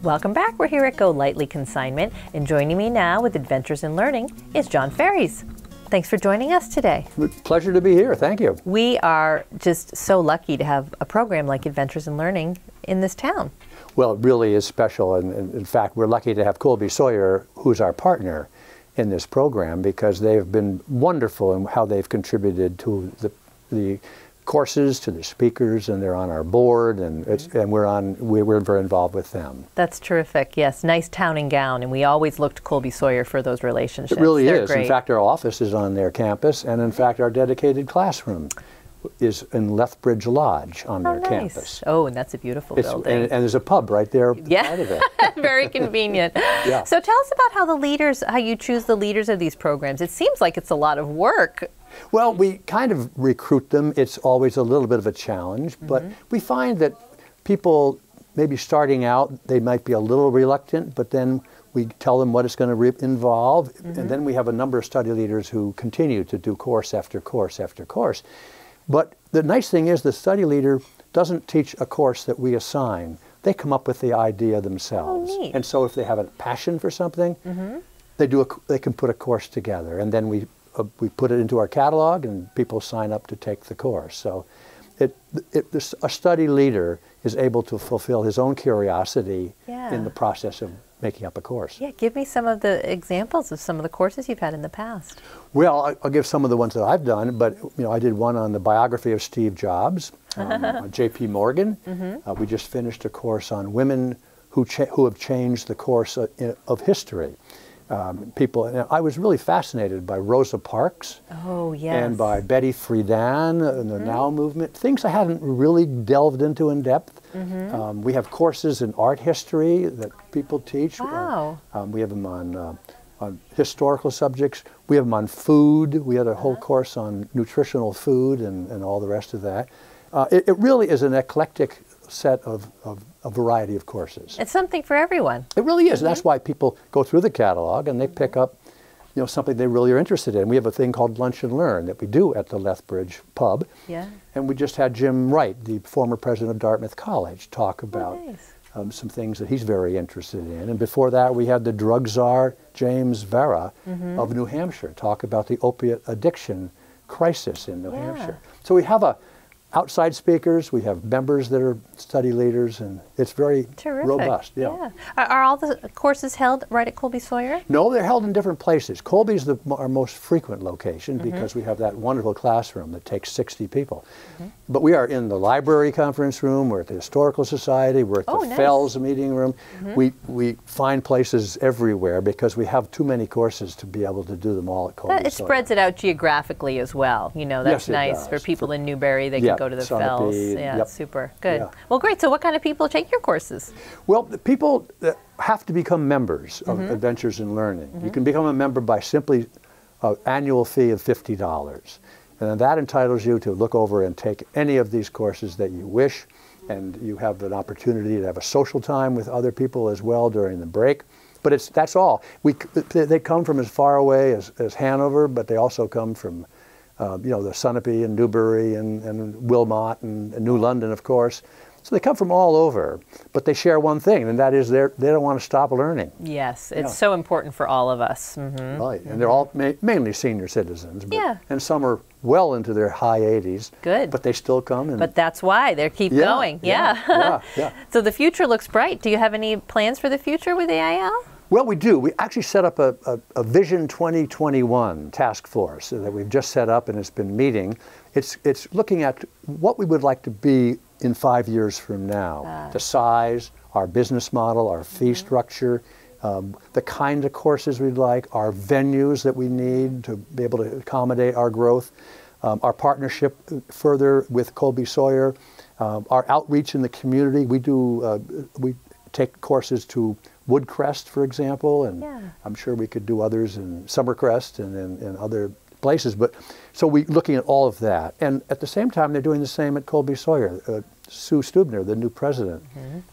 Welcome back. We're here at Go Lightly Consignment, and joining me now with Adventures in Learning is John Ferries. Thanks for joining us today. Pleasure to be here. Thank you. We are just so lucky to have a program like Adventures in Learning in this town. Well, it really is special, and in fact, we're lucky to have Colby Sawyer, who's our partner in this program, because they've been wonderful in how they've contributed to the courses, to the speakers, and they're on our board, and we're very involved with them. That's terrific. Yes, nice town and gown, and we always look to Colby Sawyer for those relationships. It really is. Great. In fact, our office is on their campus, and in fact, our dedicated classroom is in Lethbridge Lodge on their campus. Oh, and that's a beautiful building. And there's a pub right there. Yeah, Part of it. Very convenient. Yeah. So tell us about how you choose the leaders of these programs. It seems like it's a lot of work. Well, we kind of recruit them. It's always a little bit of a challenge, but we find that people maybe starting out, they might be a little reluctant, but then we tell them what it's going to involve, and then we have a number of study leaders who continue to do course after course after course. But the nice thing is the study leader doesn't teach a course that we assign. They come up with the idea themselves. Oh, neat. And so if they have a passion for something, they can put a course together, and then we put it into our catalog, and people sign up to take the course. So a study leader is able to fulfill his own curiosity in the process of making up a course. Yeah, give me some of the examples of some of the courses you've had in the past. Well, I'll give some of the ones that I've done, but I did one on the biography of Steve Jobs, on J.P. Morgan. We just finished a course on women who have changed the course of history. I was really fascinated by Rosa Parks. Oh, yes. And by Betty Friedan and the Now movement, things I hadn't really delved into in depth. We have courses in art history that people teach. Wow. We have them on historical subjects. We have them on food. We had a whole course on nutritional food and all the rest of that. It really is an eclectic set of a variety of courses. It's something for everyone. It really is. That's why people go through the catalog and they pick up something they really are interested in. We have a thing called Lunch and Learn that we do at the Lethbridge pub. Yeah. And we just had Jim Wright, the former president of Dartmouth College, talk about some things that he's very interested in. And before that, we had the drug czar, James Vera of New Hampshire, talk about the opiate addiction crisis in New Hampshire. So we have outside speakers, we have members that are study leaders, and it's very robust. Yeah. Are all the courses held right at Colby Sawyer? No, they're held in different places. Colby's our most frequent location because we have that wonderful classroom that takes 60 people. But we are in the library conference room, we're at the Historical Society, we're at the Fells meeting room. We find places everywhere because we have too many courses to be able to do them all at Colby Sawyer. It spreads it out geographically as well. That's nice for people in Newbury. They can go to the Fells. Yeah, super. Good. Yeah. Well, great. So what kind of people take your courses? Well, the people that have to become members of Adventures in Learning. You can become a member by simply an annual fee of $50. And that entitles you to look over and take any of these courses that you wish. And you have an opportunity to have a social time with other people as well during the break. But that's all. They come from as far away as Hanover, but they also come from the Sunapee and Newbury and Wilmot and New London, of course. So they come from all over, but they share one thing, and that is they don't want to stop learning. Yes, it's so important for all of us. Right, and they're all mainly senior citizens, and some are well into their high 80s. Good. But they still come. But that's why they keep going. Yeah. So the future looks bright. Do you have any plans for the future with AIL? Well, we do. We actually set up a Vision 2021 task force that we've just set up and it's been meeting. It's looking at what we would like to be in 5 years from now. The size, our business model, our fee structure, the kind of courses we'd like, our venues that we need to be able to accommodate our growth, our partnership further with Colby Sawyer, our outreach in the community. We take courses to Woodcrest, for example, and I'm sure we could do others in Summercrest and in other places. But so we're looking at all of that, and at the same time, they're doing the same at Colby Sawyer. Sue Stubner, the new president,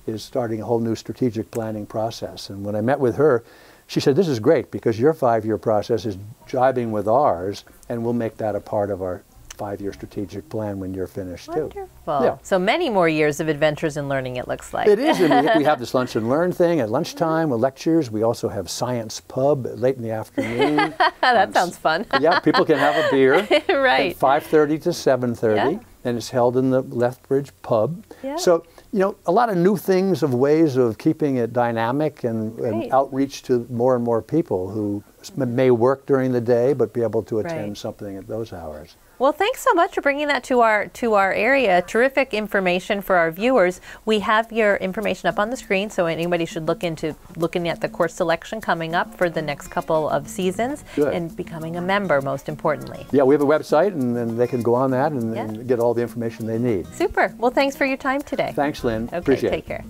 is starting a whole new strategic planning process. And when I met with her, she said, "This is great because your 5-year process is jibing with ours, and we'll make that a part of our 5-year strategic plan when you're finished Wonderful. too. Yeah. So many more years of adventures and learning, it looks like. It is. And we have this lunch and learn thing at lunchtime with lectures. We also have science pub late in the afternoon. That sounds fun. Yeah, people can have a beer right. at 5:30 to 7:30, yeah. and it's held in the Lethbridge pub. Yeah. So, you know, a lot of new things of ways of keeping it dynamic and outreach to more and more people who may work during the day but be able to attend something at those hours. Well, thanks so much for bringing that to our area. Terrific information for our viewers. We have your information up on the screen, so anybody should look into looking at the course selection coming up for the next couple of seasons. Good. And becoming a member, most importantly. Yeah, we have a website, and they can go on that and get all the information they need. Super. Well, thanks for your time today. Thanks, Lynn. Okay, Appreciate it. Take care.